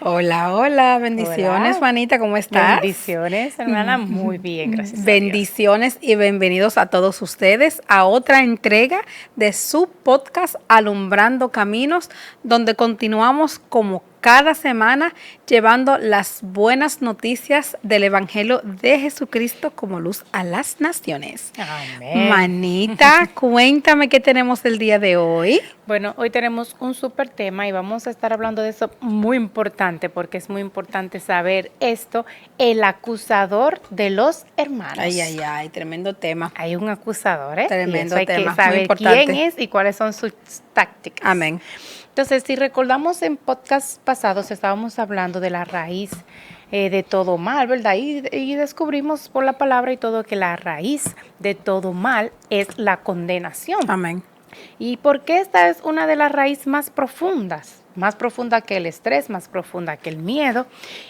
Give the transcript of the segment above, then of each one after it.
Hola, hola, bendiciones, Hola. Juanita, ¿cómo estás? Bendiciones, hermana. Muy bien, gracias a Dios. Bendiciones y bienvenidos a todos ustedes a otra entrega de su podcast Alumbrando Caminos, donde continuamos como cada semana llevando las buenas noticias del Evangelio de Jesucristo como luz a las naciones. Amén. Manita, cuéntame qué tenemos el día de hoy. Bueno, hoy tenemos un súper tema y vamos a estar hablando de eso muy importante, porque es muy importante saber esto, el acusador de los hermanos. Ay, tremendo tema. Hay un acusador, ¿eh? Tremendo y eso hay tema, que muy saber importante. quién es y cuáles son sus tácticas. Amén. Entonces, si recordamos en podcast pasados, estábamos hablando de la raíz de todo mal, ¿verdad? Y descubrimos por la palabra y todo que la raíz de todo mal es la condenación. Amén. ¿Y por qué esta es una de las raíces más profundas? Más profunda que el estrés, más profunda que el miedo.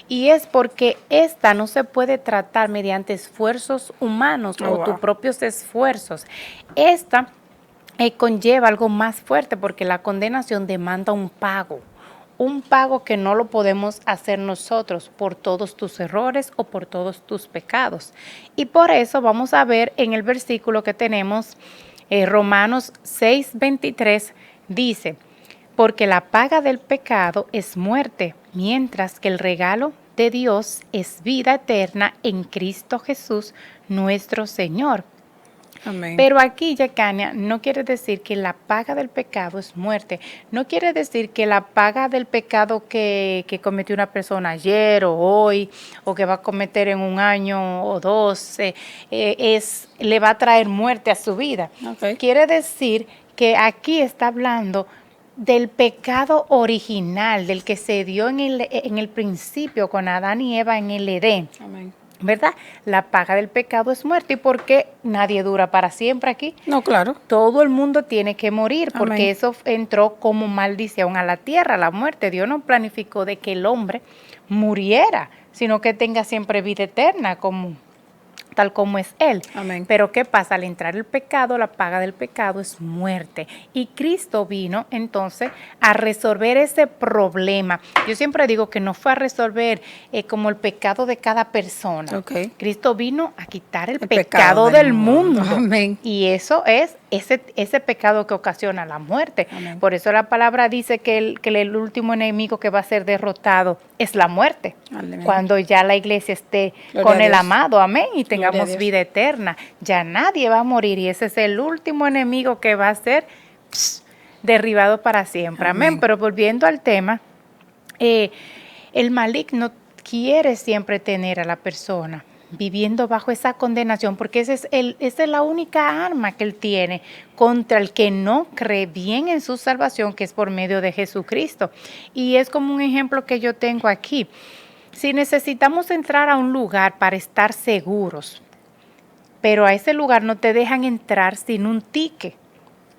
Y es porque esta no se puede tratar mediante esfuerzos humanos o tus propios esfuerzos. Esta conlleva algo más fuerte porque la condenación demanda un pago que no lo podemos hacer nosotros por todos tus errores o por todos tus pecados. Y por eso vamos a ver en el versículo que tenemos, Romanos 6:23, dice, porque la paga del pecado es muerte, mientras que el regalo de Dios es vida eterna en Cristo Jesús, nuestro Señor. Amén. Pero aquí, Yecania, no quiere decir que la paga del pecado es muerte. No quiere decir que la paga del pecado que cometió una persona ayer o hoy, o que va a cometer en un año o dos, le va a traer muerte a su vida. Okay. Quiere decir que aquí está hablando del pecado original, del que se dio en el principio con Adán y Eva en el Edén. Amén. ¿Verdad? La paga del pecado es muerte. ¿Y por qué nadie dura para siempre aquí? No, claro. Todo el mundo tiene que morir, porque Amén. eso entró como maldición a la tierra, la muerte. Dios no planificó de que el hombre muriera, sino que tenga siempre vida eterna, tal como es Él. Amén. Pero ¿qué pasa? Al entrar el pecado, la paga del pecado es muerte. Y Cristo vino entonces a resolver ese problema. Yo siempre digo que no fue a resolver como el pecado de cada persona. Okay. Cristo vino a quitar el pecado pecado del mundo. Amén. Y eso es ese pecado que ocasiona la muerte. Amén. Por eso la palabra dice que el último enemigo que va a ser derrotado es la muerte. Amén. Cuando ya la iglesia esté Gloria con a el Dios. amado, amén, y tengamos Gloria a Dios. vida eterna. Ya nadie va a morir y ese es el último enemigo que va a ser derribado para siempre. Amén. Pero volviendo al tema, el maligno quiere siempre tener a la persona viviendo bajo esa condenación, porque esa es la única arma que él tiene contra el que no cree bien en su salvación, que es por medio de Jesucristo. Y es como un ejemplo que yo tengo aquí. Si necesitamos entrar a un lugar para estar seguros, pero a ese lugar no te dejan entrar sin un ticket.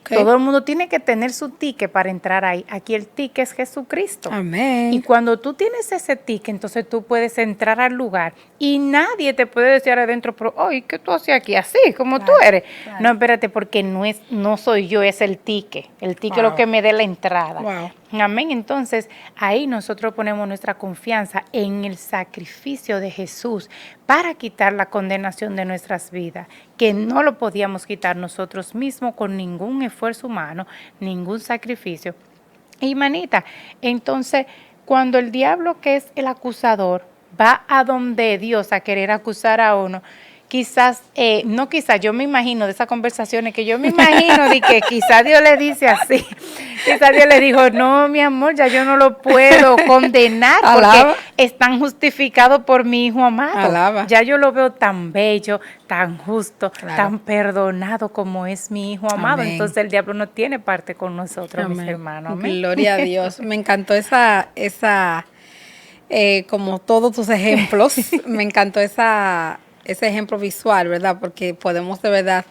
Okay. Todo el mundo tiene que tener su ticket para entrar ahí. Aquí el ticket es Jesucristo. Amén. Y cuando tú tienes ese ticket, entonces tú puedes entrar al lugar y nadie te puede decir adentro, pero, oye, ¿qué tú haces aquí? Así, como tú eres. Claro. No, espérate, porque no soy yo, es el ticket. El ticket es lo que me dé la entrada. Wow. Amén. Entonces, ahí nosotros ponemos nuestra confianza en el sacrificio de Jesús para quitar la condenación de nuestras vidas, que no lo podíamos quitar nosotros mismos con ningún esfuerzo humano, ningún sacrificio. Y manita, entonces, cuando el diablo, que es el acusador, va a donde Dios a querer acusar a uno, yo me imagino de esas conversaciones que yo me imagino de que quizás Dios le dice así, quizás Dios le dijo, no, mi amor, ya yo no lo puedo condenar porque están justificados por mi hijo amado. Alaba. Ya yo lo veo tan bello, tan justo, tan perdonado como es mi hijo amado. Amén. Entonces el diablo no tiene parte con nosotros, mis hermanos. Amén. Gloria a Dios. Me encantó como todos tus ejemplos, me encantó ese ejemplo visual, ¿verdad? Porque podemos de verdad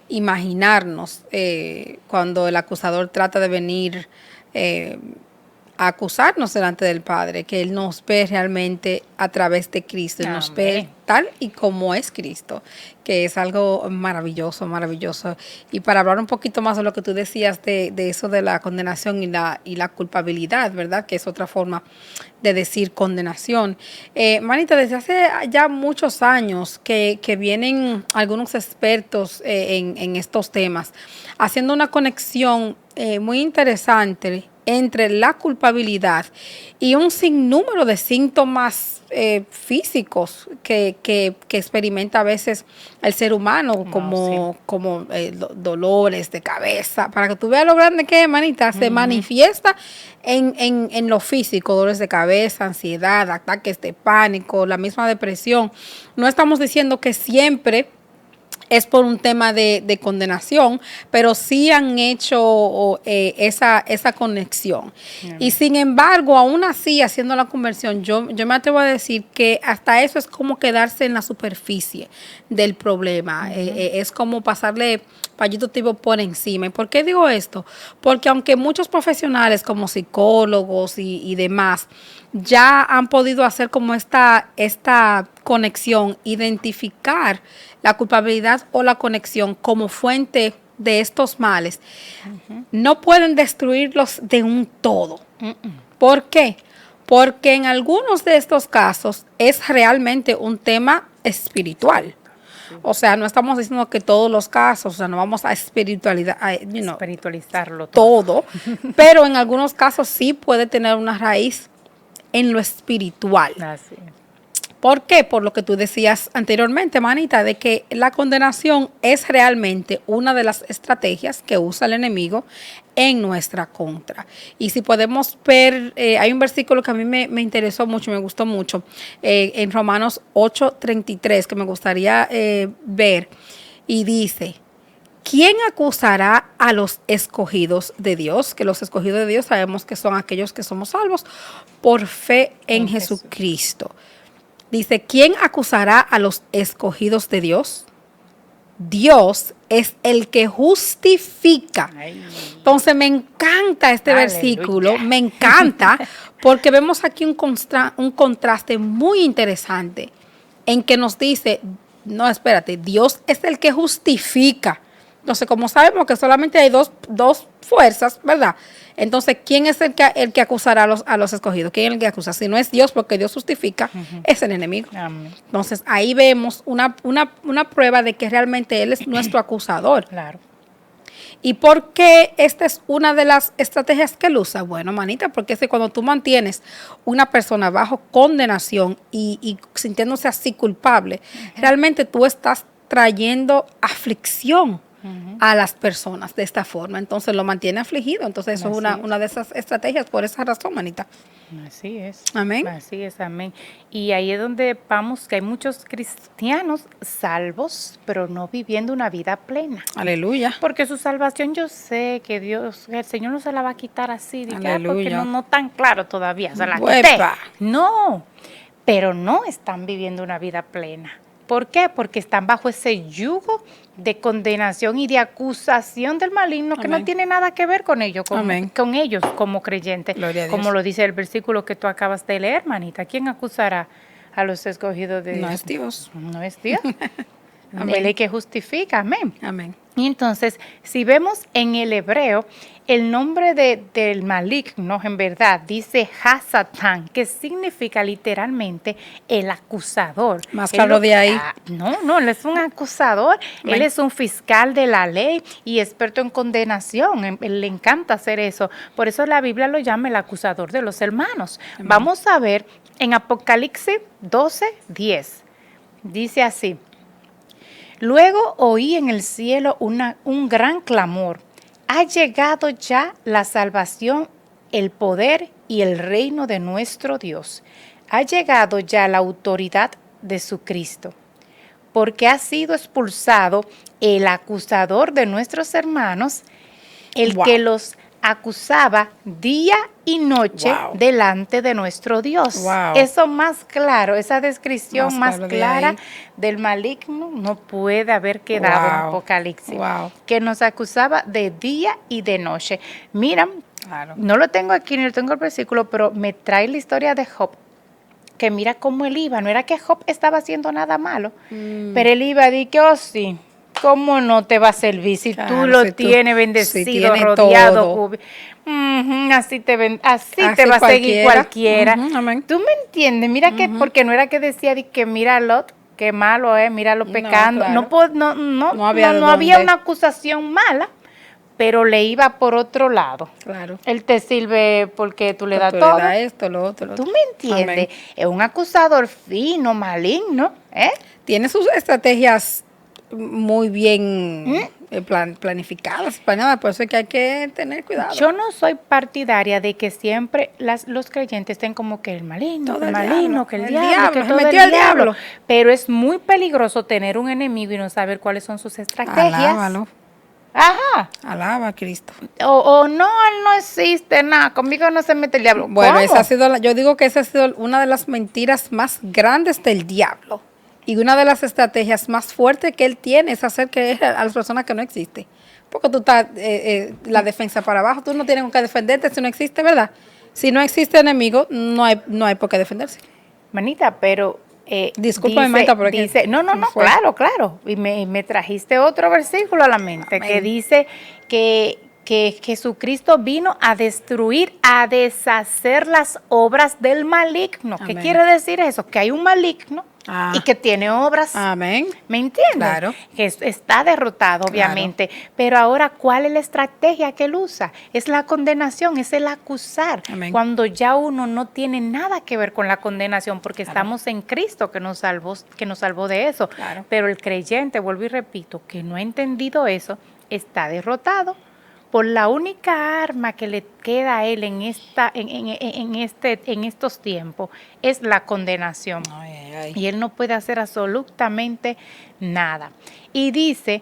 imaginarnos cuando el acusador trata de venir a acusarnos delante del Padre, que Él nos ve realmente a través de Cristo, Él nos ve tal y como es Cristo, que es algo maravilloso, maravilloso. Y para hablar un poquito más de lo que tú decías de eso de la condenación y la culpabilidad, ¿verdad? Que es otra forma de decir condenación. Manita, desde hace ya muchos años que vienen algunos expertos en estos temas, haciendo una conexión muy interesante entre la culpabilidad y un sinnúmero de síntomas físicos que experimenta a veces el ser humano, como dolores de cabeza. Para que tú veas lo grande que es, manita, se manifiesta en lo físico, dolores de cabeza, ansiedad, ataques de pánico, la misma depresión. No estamos diciendo que siempre es por un tema de condenación, pero sí han hecho esa conexión. Y sin embargo, aún así, haciendo la conversión, yo me atrevo a decir que hasta eso es como quedarse en la superficie del problema. Es como pasarle payito tipo por encima. ¿Y por qué digo esto? Porque aunque muchos profesionales como psicólogos y demás ya han podido hacer como esta conexión, identificar la culpabilidad o la conexión como fuente de estos males, no pueden destruirlos de un todo. ¿Por qué? Porque en algunos de estos casos es realmente un tema espiritual. O sea, no estamos diciendo que todos los casos, o sea, no vamos a espiritualizarlo todo, pero en algunos casos sí puede tener una raíz en lo espiritual. Así es. ¿Por qué? Por lo que tú decías anteriormente, manita, de que la condenación es realmente una de las estrategias que usa el enemigo en nuestra contra. Y si podemos ver, hay un versículo que a mí me interesó mucho, me gustó mucho, en Romanos 8:33, que me gustaría ver, y dice: ¿quién acusará a los escogidos de Dios? Que los escogidos de Dios sabemos que son aquellos que somos salvos por fe en Jesucristo. Dice, ¿quién acusará a los escogidos de Dios? Dios es el que justifica. Entonces me encanta este versículo, me encanta, porque vemos aquí un contraste muy interesante en que nos dice, no, espérate, Dios es el que justifica. Entonces, como sabemos que solamente hay dos fuerzas, ¿verdad? Entonces, ¿quién es el que acusará a los escogidos? ¿Quién es el que acusa? Si no es Dios, porque Dios justifica, es el enemigo. Amén. Entonces, ahí vemos una prueba de que realmente Él es nuestro acusador. Claro. ¿Y por qué esta es una de las estrategias que Él usa? Bueno, manita, porque es que cuando tú mantienes una persona bajo condenación y sintiéndose así culpable, realmente tú estás trayendo aflicción a las personas de esta forma. Entonces lo mantiene afligido. Entonces eso es una de esas estrategias por esa razón, manita. Así es. Amén. Así es, amén. Y ahí es donde vamos que hay muchos cristianos salvos, pero no viviendo una vida plena. Aleluya. Porque su salvación yo sé que Dios, el Señor no se la va a quitar así, porque no tan claro todavía. Se la quité. No, pero no están viviendo una vida plena. ¿Por qué? Porque están bajo ese yugo de condenación y de acusación del maligno que no tiene nada que ver con ellos, con ellos como creyentes. Como lo dice el versículo que tú acabas de leer, manita. ¿Quién acusará a los escogidos de Dios? No es Dios. No es Dios. Él es el que justifica. Amén. Amén. Y entonces, si vemos en el hebreo, el nombre del maligno, en verdad, dice Hasatán, que significa literalmente el acusador. Más claro de ahí. No, él es un acusador, él es un fiscal de la ley y experto en condenación. Él le encanta hacer eso. Por eso la Biblia lo llama el acusador de los hermanos. Amén. Vamos a ver en Apocalipsis 12:10. Dice así: luego oí en el cielo un gran clamor. Ha llegado ya la salvación, el poder y el reino de nuestro Dios. Ha llegado ya la autoridad de su Cristo, porque ha sido expulsado el acusador de nuestros hermanos, el que los acusaba día y noche delante de nuestro Dios. Eso más claro, esa descripción más clara del maligno no puede haber quedado en Apocalipsis. Que nos acusaba de día y de noche. Mira, no lo tengo aquí, ni lo tengo el versículo, pero me trae la historia de Job. que mira cómo él iba. No era que Job estaba haciendo nada malo, pero él iba a decir que, oh sí, ¿cómo no te va a servir si Claro, tú lo si tienes si bendecido, tiene rodeado? todo. Así así te Así va a seguir cualquiera. Amén. ¿Tú me entiendes? Mira que, porque no era que decía de que mira Lot, qué malo es, míralo No, pecando. claro. No había de no había dónde. una acusación mala, pero le iba por otro lado. Claro. Él te sirve porque tú le Pues das tú le todo. das esto, lo otro, lo ¿Tú otro. me entiendes? Amén. Es un acusador fino, maligno, ¿eh? Tiene sus estrategias muy bien planificadas, planeadas, por eso es que hay que tener cuidado. Yo no soy partidaria de que siempre los creyentes estén como que el maligno, Todo que el el maligno, diablo, que el el diablo, diablo, que se todo metió el el diablo. diablo. Pero es muy peligroso tener un enemigo y no saber cuáles son sus estrategias. Alábalo, Ajá. alaba a Cristo. O no, él no existe, nada, conmigo no se mete el diablo. Bueno, ¿Cómo? esa ha sido yo digo que esa ha sido una de las mentiras más grandes del diablo. Y una de las estrategias más fuertes que él tiene es hacer creer a las personas que no existe. Porque tú estás la defensa para abajo, tú no tienes con qué defenderte si no existe, ¿verdad? Si no existe enemigo, no hay por qué defenderse. Manita, pero Discúlpame, Maita, pero es que no, se me fue. claro. Y me trajiste otro versículo a la mente Amén. que dice que Jesucristo vino a destruir, a deshacer las obras del maligno. ¿Qué Amén. quiere decir eso? Que hay un maligno y que tiene obras. Amén. ¿Me entiendes? Claro. Que está derrotado, obviamente. Claro. Pero ahora, ¿cuál es la estrategia que él usa? Es la condenación, es el acusar. Amén. Cuando ya uno no tiene nada que ver con la condenación, porque Claro. estamos en Cristo que nos salvó de eso. Claro. Pero el creyente, vuelvo y repito, que no ha entendido eso, está derrotado. Por la única arma que le queda a él en estos tiempos es la condenación. Ay. Y él no puede hacer absolutamente nada. Y dice,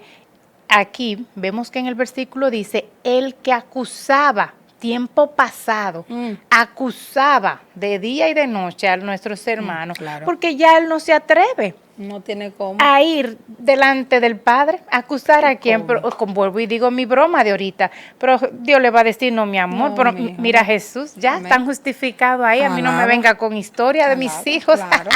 aquí vemos que en el versículo dice, el que acusaba tiempo pasado, acusaba de día y de noche a nuestros hermanos, claro. porque ya él no se atreve. No tiene cómo. A ir delante del Padre, acusar a quien, pero, vuelvo y digo mi broma de ahorita, pero Dios le va a decir, no, mi amor, No, pero mira Jesús, ya Amén. están justificados ahí, a mí no me Alaba. venga con historia de mis Alaba, hijos. claro.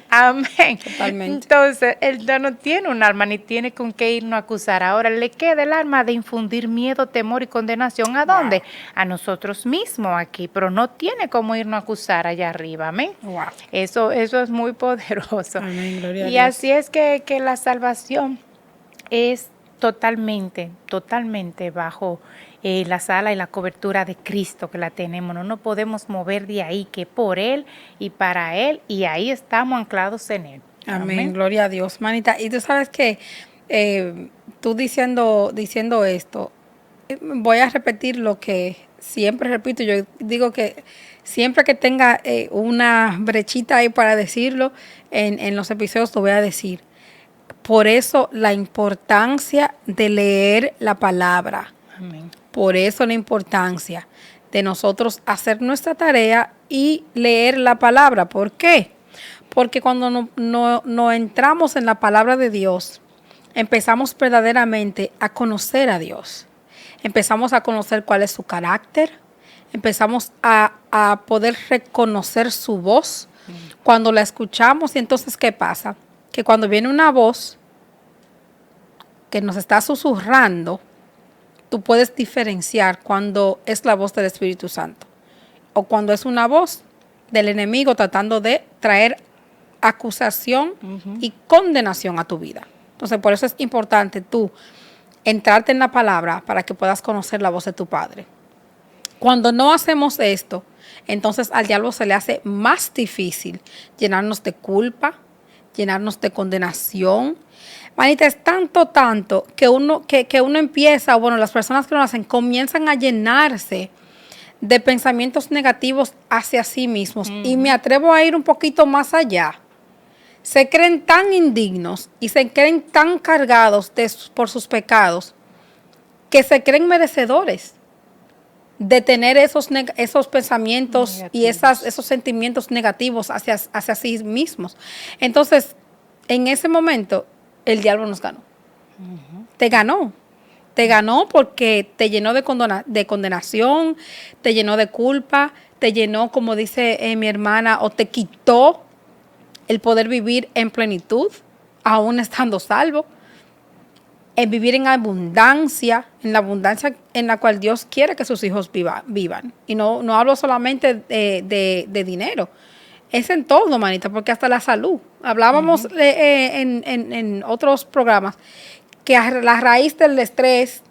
Amén. Totalmente. Entonces, él ya no tiene un arma, ni tiene con qué irnos a acusar. Ahora le queda el arma de infundir miedo, temor y condenación. ¿A dónde? A nosotros mismos aquí, pero no tiene cómo irnos a acusar allá arriba. Amén. Wow. Eso es muy poderoso. Amén, gloria a Y Dios. así es que la salvación es totalmente bajo la sala y la cobertura de Cristo que la tenemos. No nos podemos mover de ahí, que por Él y para Él, y ahí estamos anclados en Él. Amén, gloria a Dios, manita. Y tú sabes que tú diciendo esto, voy a repetir lo que siempre repito. Yo digo que siempre que tenga una brechita ahí para decirlo, en los episodios lo voy a decir. Por eso la importancia de leer la palabra. Amén. Por eso la importancia de nosotros hacer nuestra tarea y leer la palabra. ¿Por qué? Porque cuando no entramos en la palabra de Dios, empezamos verdaderamente a conocer a Dios. Empezamos a conocer cuál es su carácter. Empezamos a poder reconocer su voz cuando la escuchamos. Y entonces, ¿qué pasa? Que cuando viene una voz que nos está susurrando, tú puedes diferenciar cuando es la voz del Espíritu Santo o cuando es una voz del enemigo tratando de traer acusación y condenación a tu vida. Entonces, por eso es importante tú entrarte en la palabra para que puedas conocer la voz de tu Padre. Cuando no hacemos esto, entonces al diablo se le hace más difícil llenarnos de culpa, llenarnos de condenación. Manita, es tanto que uno empieza, bueno, las personas que lo hacen comienzan a llenarse de pensamientos negativos hacia sí mismos. Y me atrevo a ir un poquito más allá. Se creen tan indignos y se creen tan cargados por sus pecados que se creen merecedores de tener esos pensamientos negativos. Y esos sentimientos negativos hacia sí mismos. Entonces, en ese momento, el diablo nos ganó. Te ganó. Te ganó porque te llenó de condenación, te llenó de culpa, te llenó, como dice mi hermana, o te quitó el poder vivir en plenitud, aún estando salvo, en vivir en abundancia, en la abundancia en la cual Dios quiere que sus hijos vivan. Y no hablo solamente de dinero, es en todo, manita, porque hasta la salud. Hablábamos en otros programas que la raíz del estrés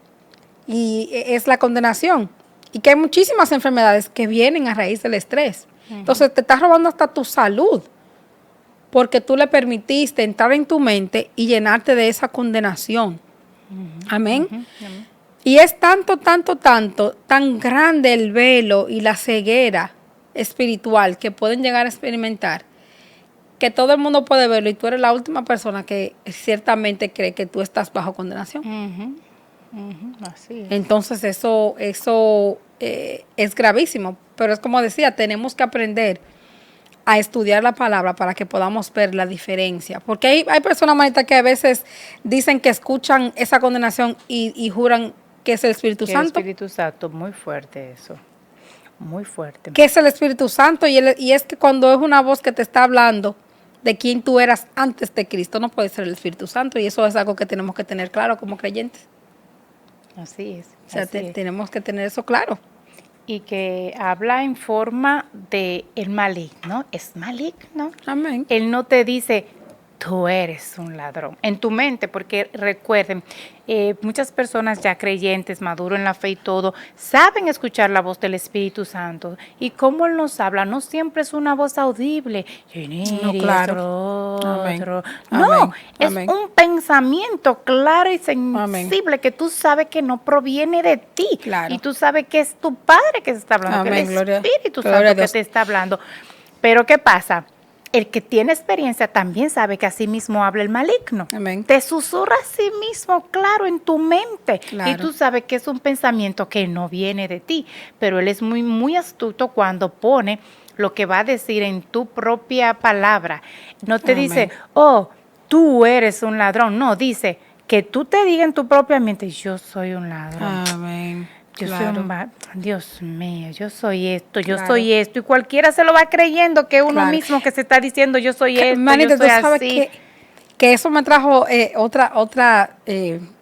es la condenación y que hay muchísimas enfermedades que vienen a raíz del estrés. Entonces te estás robando hasta tu salud porque tú le permitiste entrar en tu mente y llenarte de esa condenación. Amén. Amén. Y es tan grande el velo y la ceguera espiritual que pueden llegar a experimentar, que todo el mundo puede verlo y tú eres la última persona que ciertamente cree que tú estás bajo condenación. Así es. Entonces eso es gravísimo, pero es como decía, tenemos que aprender a estudiar la palabra para que podamos ver la diferencia. Porque hay personas, manita, que a veces dicen que escuchan esa condenación y juran que es el Espíritu Santo. El Espíritu Santo, muy fuerte eso. Muy fuerte. Que es el Espíritu Santo y es que cuando es una voz que te está hablando de quién tú eras antes de Cristo, no puede ser el Espíritu Santo. Y eso es algo que tenemos que tener claro como creyentes. Así es. O sea, tenemos que tener eso claro. Y que habla en forma de el maligno. Es maligno. Amén. Él no te dice, tú eres un ladrón. En tu mente, porque recuerden, muchas personas ya creyentes, maduros en la fe y todo, saben escuchar la voz del Espíritu Santo. Y cómo Él nos habla, no siempre es una voz audible. No, claro. Amén. No, Amén. es Amén. un pensamiento claro y sensible que tú sabes que no proviene de ti. Claro. Y tú sabes que es tu Padre que se está hablando, Amén. que es el Gloria Espíritu a Santo que Dios. te está hablando. Pero ¿qué pasa? El que tiene experiencia también sabe que así mismo habla el maligno. Amén. Te susurra a sí mismo, claro, en tu mente. Claro. Y tú sabes que es un pensamiento que no viene de ti. Pero él es muy, muy astuto cuando pone lo que va a decir en tu propia palabra. No te Amén. dice, oh, tú eres un ladrón. No, dice que tú te digas en tu propia mente, yo soy un ladrón. Amén. Yo Claro. soy Dios mío, yo soy esto, yo Claro. soy esto. Y cualquiera se lo va creyendo que uno Claro. mismo que se está diciendo yo soy esto, Manita, yo soy tú sabes así. que eso me trajo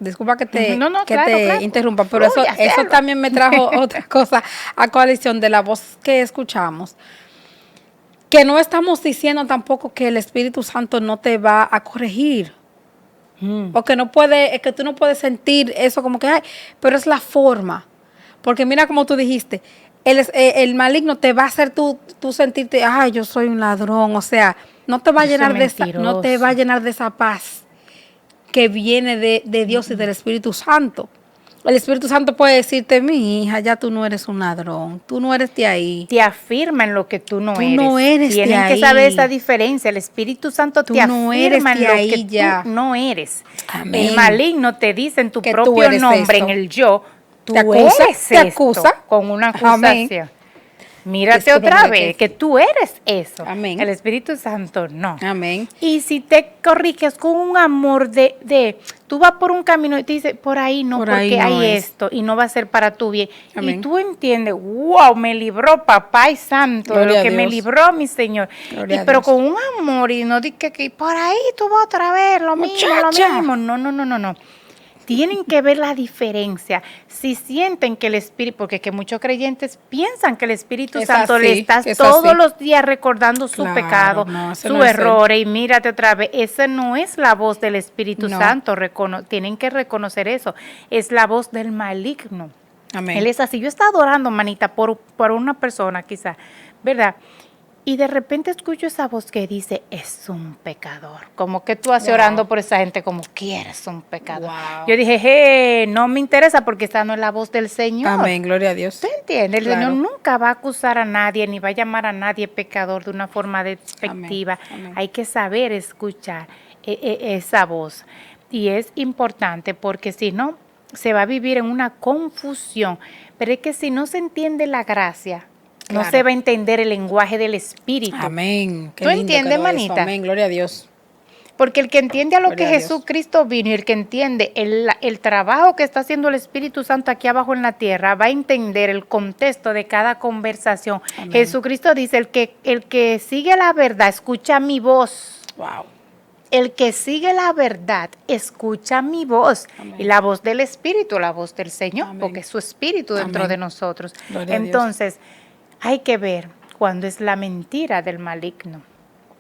disculpa que te, No, que claro, te claro. interrumpa, pero Fluye, eso hazlo. también me trajo otra cosa a coalición de la voz que escuchamos. Que no estamos diciendo tampoco que el Espíritu Santo no te va a corregir. O que que tú no puedes sentir eso como que, ay, pero es la forma. Porque mira como tú dijiste, el maligno te va a hacer tú sentirte, ay, yo soy un ladrón. O sea, no te va a Yo soy llenar de esa, no te mentiroso. va a llenar de esa paz que viene de Dios y del Espíritu Santo. El Espíritu Santo puede decirte, mi hija, ya tú no eres un ladrón, tú no eres de ahí. Te afirma en lo que tú no Tú eres. no eres de Tienen que ahí. saber esa diferencia. El Espíritu Santo Tú te no afirma eres en de lo ahí que ya. tú no eres. Amén. El maligno te dice en tu Que tú propio eres nombre, esto. en el yo, tú Te acusa, eres te esto, acusa. con una Amén. acusación. Mírate Discúlpame, otra que- vez, que tú eres eso. Amén. El Espíritu Santo no. Amén. Y si te corriges con un amor tú vas por un camino y te dices, por ahí no, Por porque ahí no hay es. esto y no va a ser para tu bien. Amén. Y tú entiendes, wow, me libró papá y santo, Gloria de a lo que me Dios. libró mi Señor. Gloria a Pero Dios. con un amor y no di que por ahí tú vas otra vez, lo Muchacha. mismo. No. Tienen que ver la diferencia. Si sienten que el Espíritu, porque que muchos creyentes piensan que el Espíritu Es Santo le así, estás es todos así. los días recordando su Claro, pecado, no, ese su no es él. error, y mírate otra vez. Esa no es la voz del Espíritu No. Santo. Tienen que reconocer eso. Es la voz del maligno. Amén. Él es así. Yo estaba adorando, manita, por una persona quizá, ¿verdad? Y de repente escucho esa voz que dice, es un pecador. Como que tú haces Wow. orando por esa gente como que eres un pecador. Wow. Yo dije, no me interesa porque esa no es la voz del Señor. Amén, gloria a Dios. ¿Usted entiende? El Claro. Señor nunca va a acusar a nadie ni va a llamar a nadie pecador de una forma despectiva. Amén. Hay que saber escuchar esa voz. Y es importante porque si no, se va a vivir en una confusión. Pero es que si no se entiende la gracia, no Claro. se va a entender el lenguaje del Espíritu. Amén. Qué ¿Tú lindo entiendes, quedó eso. manita? Amén, gloria a Dios. Porque el que entiende a lo Gloria que a Dios. Jesucristo vino y el que entiende el trabajo que está haciendo el Espíritu Santo aquí abajo en la tierra, va a entender el contexto de cada conversación. Amén. Jesucristo dice, el que sigue la verdad, escucha mi voz. Wow. El que sigue la verdad, escucha mi voz. Amén. Y la voz del Espíritu, la voz del Señor, Amén. porque es su Espíritu dentro Amén. de nosotros. Gloria a Dios. Entonces, hay que ver cuando es la mentira del maligno.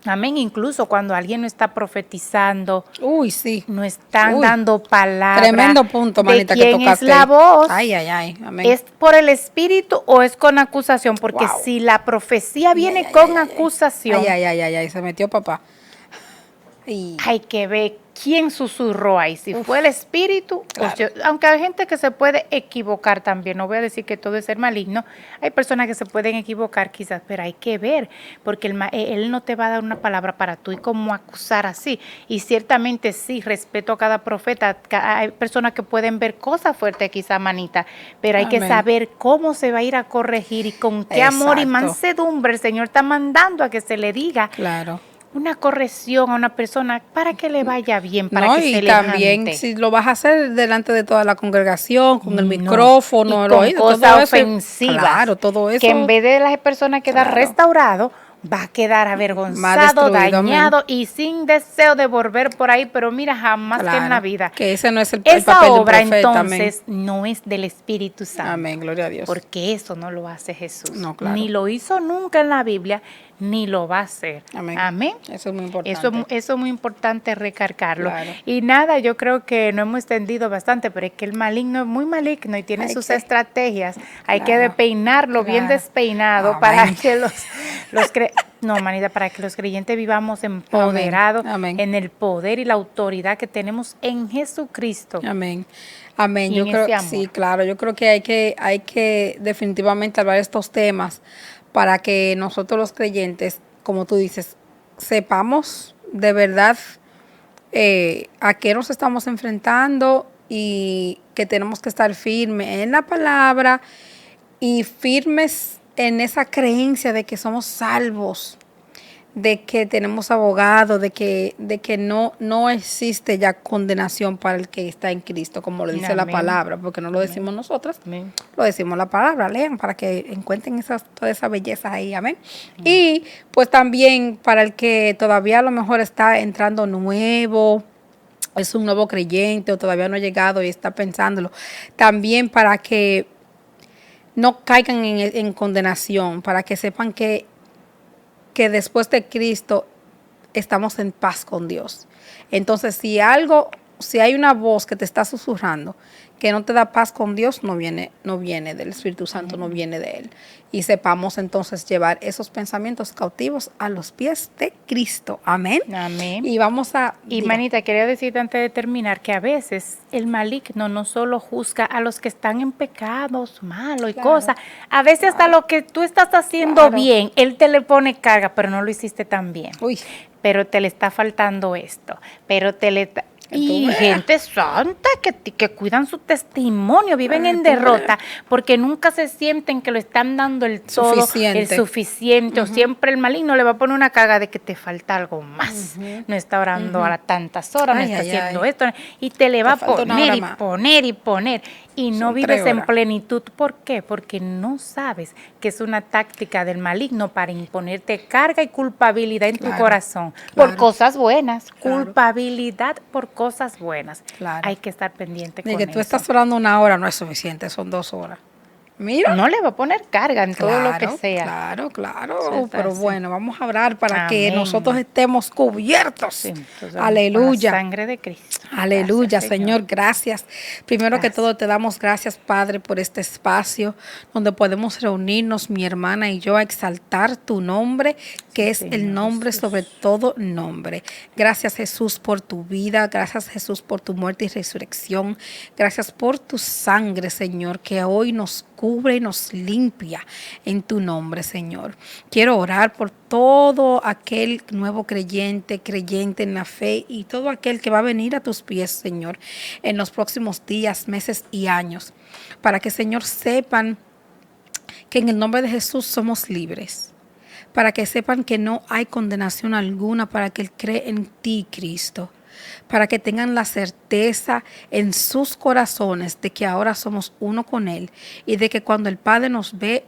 Amén. Incluso cuando alguien no está profetizando, Uy, sí. no están Uy, dando palabra. Tremendo punto, manita, de que quién es tocaste. la voz. Ay, ay, ay. Amén. ¿Es por el Espíritu o es con acusación? Porque Wow. si la profecía viene Ay, ay, con ay, ay. acusación, Ay, ay, ay, ay, se metió papá. Ay. hay que ver quién susurró ahí, si fue el espíritu, Claro. aunque hay gente que se puede equivocar también, no voy a decir que todo es ser maligno, hay personas que se pueden equivocar quizás, pero hay que ver, porque él no te va a dar una palabra para tú y cómo acusar así, y ciertamente sí, respeto a cada profeta, hay personas que pueden ver cosas fuertes quizás, manita, pero hay que Amén. saber cómo se va a ir a corregir y con qué amor y Exacto. mansedumbre el Señor está mandando a que se le diga Claro. una corrección a una persona para que le vaya bien, para No, que y se también levante. si lo vas a hacer delante de toda la congregación, con el No, micrófono, y el con oído, cosas todo eso. ofensivas, Claro, todo eso. que en vez de las personas quedar Claro. restaurado, va a quedar Más avergonzado, destruido, dañado y sin deseo de volver por ahí, pero mira, jamás que en la Claro, vida. que ese no es el Esa papel obra de un profeta. entonces no es del Espíritu Santo. Amén, gloria a Dios. Porque eso no lo hace Jesús. No, claro. Ni lo hizo nunca en la Biblia, ni lo va a hacer. Amén. Amén. Eso es muy importante. Eso es muy importante recargarlo. Claro. Y nada, yo creo que no hemos extendido bastante, pero es que el maligno es muy maligno y tiene Hay sus que- estrategias. Hay que Claro, despeinarlo bien claro. despeinado Amén. para que no, manita, para que los creyentes vivamos empoderados Amén. en el poder y la autoridad que tenemos en Jesucristo. Amén. Amén. Y Yo en creo, ese amor. sí, claro, yo creo que hay que definitivamente hablar estos temas para que nosotros los creyentes, como tú dices, sepamos de verdad a qué nos estamos enfrentando y que tenemos que estar firmes en la palabra y firmes en esa creencia de que somos salvos, de que tenemos abogado, de que no existe ya condenación para el que está en Cristo, como lo dice la Amén. palabra, porque no lo decimos nosotras, Amén. lo decimos la palabra, lean para que encuentren toda esa belleza ahí, amén. Y pues también para el que todavía a lo mejor está entrando nuevo, es un nuevo creyente o todavía no ha llegado y está pensándolo, también para que no caigan en condenación, para que sepan que después de Cristo estamos en paz con Dios. Entonces, si hay una voz que te está susurrando, que no te da paz con Dios, no viene del Espíritu Santo, no viene de Él. Y sepamos entonces llevar esos pensamientos cautivos a los pies de Cristo. Amén. Amén. Y vamos a... Y manita, quería decirte antes de terminar que a veces el maligno no solo juzga a los que están en pecados, malos y Claro. cosas, a veces hasta lo que tú estás haciendo Claro. bien, él te le pone carga, pero no lo hiciste tan bien. Uy, Pero te le está faltando esto, pero te le... Y veas. gente santa que cuidan su testimonio, viven en tú derrota, porque nunca se sienten que lo están dando el todo, Suficiente. el suficiente, o siempre el maligno le va a poner una carga de que te falta algo más. No está orando a tantas horas, no Ay, está ay, haciendo ay. esto, y te le va a falta una poner hora y más. poner y poner, y no Son vives 3 en horas. plenitud. ¿Por qué? Porque no sabes que es una táctica del maligno para imponerte carga y culpabilidad en tu Claro, corazón por claro. cosas buenas, Claro. culpabilidad por cosas buenas. Claro. Hay que estar pendiente de con que eso. tú estás orando 1 hora no es suficiente, son 2 horas. Mira. No le va a poner carga en todo lo que sea. Claro, claro. Eso es Pero así. bueno, vamos a orar para que Amén. nosotros estemos cubiertos. Sí, entonces, Aleluya. con la sangre de Cristo. Aleluya, Gracias, Señor, gracias. Primero que Gracias. todo te damos gracias, Padre, por este espacio donde podemos reunirnos, mi hermana y yo, a exaltar tu nombre, que es Señor el nombre Jesús. sobre todo nombre. Gracias, Jesús, por tu vida. Gracias, Jesús, por tu muerte y resurrección. Gracias por tu sangre, Señor, que hoy nos cubre y nos limpia en tu nombre, Señor. Quiero orar por todo aquel nuevo creyente en la fe y todo aquel que va a venir a tus pies, Señor, en los próximos días, meses y años, para que, Señor, sepan que en el nombre de Jesús somos libres, para que sepan que no hay condenación alguna para que Él cree en ti, Cristo, para que tengan la certeza en sus corazones de que ahora somos uno con Él y de que cuando el Padre nos ve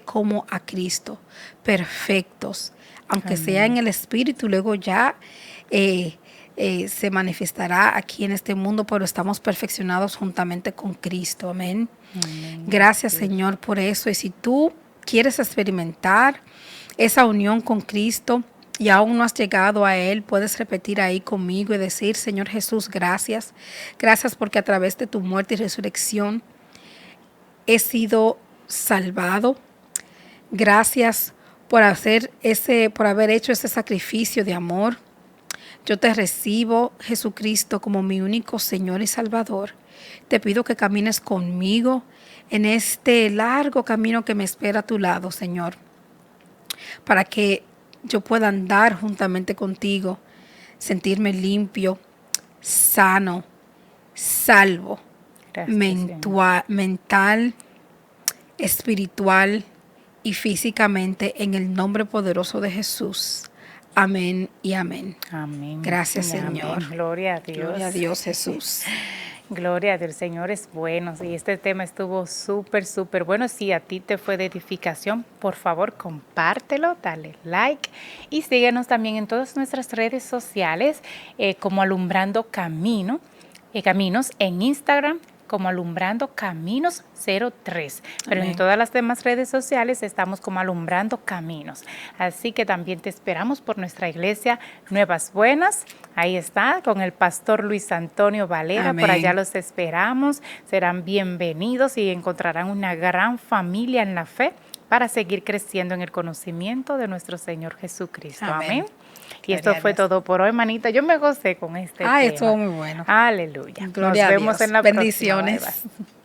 como a Cristo, perfectos, aunque sea en el Espíritu, luego ya se manifestará aquí en este mundo, pero estamos perfeccionados juntamente con Cristo. Amén. Gracias, Señor, por eso. Y si tú quieres experimentar esa unión con Cristo y aún no has llegado a Él, puedes repetir ahí conmigo y decir: Señor Jesús, gracias. Gracias porque a través de tu muerte y resurrección he sido salvado. Gracias por haber hecho ese sacrificio de amor. Yo te recibo, Jesucristo, como mi único Señor y Salvador. Te pido que camines conmigo en este largo camino que me espera a tu lado, Señor, para que yo pueda andar juntamente contigo, sentirme limpio, sano, salvo, mental, espiritual y físicamente, en el nombre poderoso de Jesús. Amén y amén. Amén. Gracias, Señor. Amén. Gloria a Dios. Gloria a Dios, Jesús. Gloria a Dios, Señor es bueno. Y este tema estuvo súper bueno. Si a ti te fue de edificación, por favor, compártelo, dale like y síguenos también en todas nuestras redes sociales como Alumbrando Caminos en Instagram, como Alumbrando Caminos 03. Pero Amén. En todas las demás redes sociales estamos como Alumbrando Caminos. Así que también te esperamos por nuestra iglesia Nuevas Buenas. Ahí está, con el pastor Luis Antonio Valera. Amén. Por allá los esperamos. Serán bienvenidos y encontrarán una gran familia en la fe para seguir creciendo en el conocimiento de nuestro Señor Jesucristo. Amén. Y esto fue todo por hoy, manita. Yo me gocé con este tema. Estuvo muy bueno. Aleluya. Gloria Nos a vemos Dios. en la Bendiciones. próxima. Bye, bye.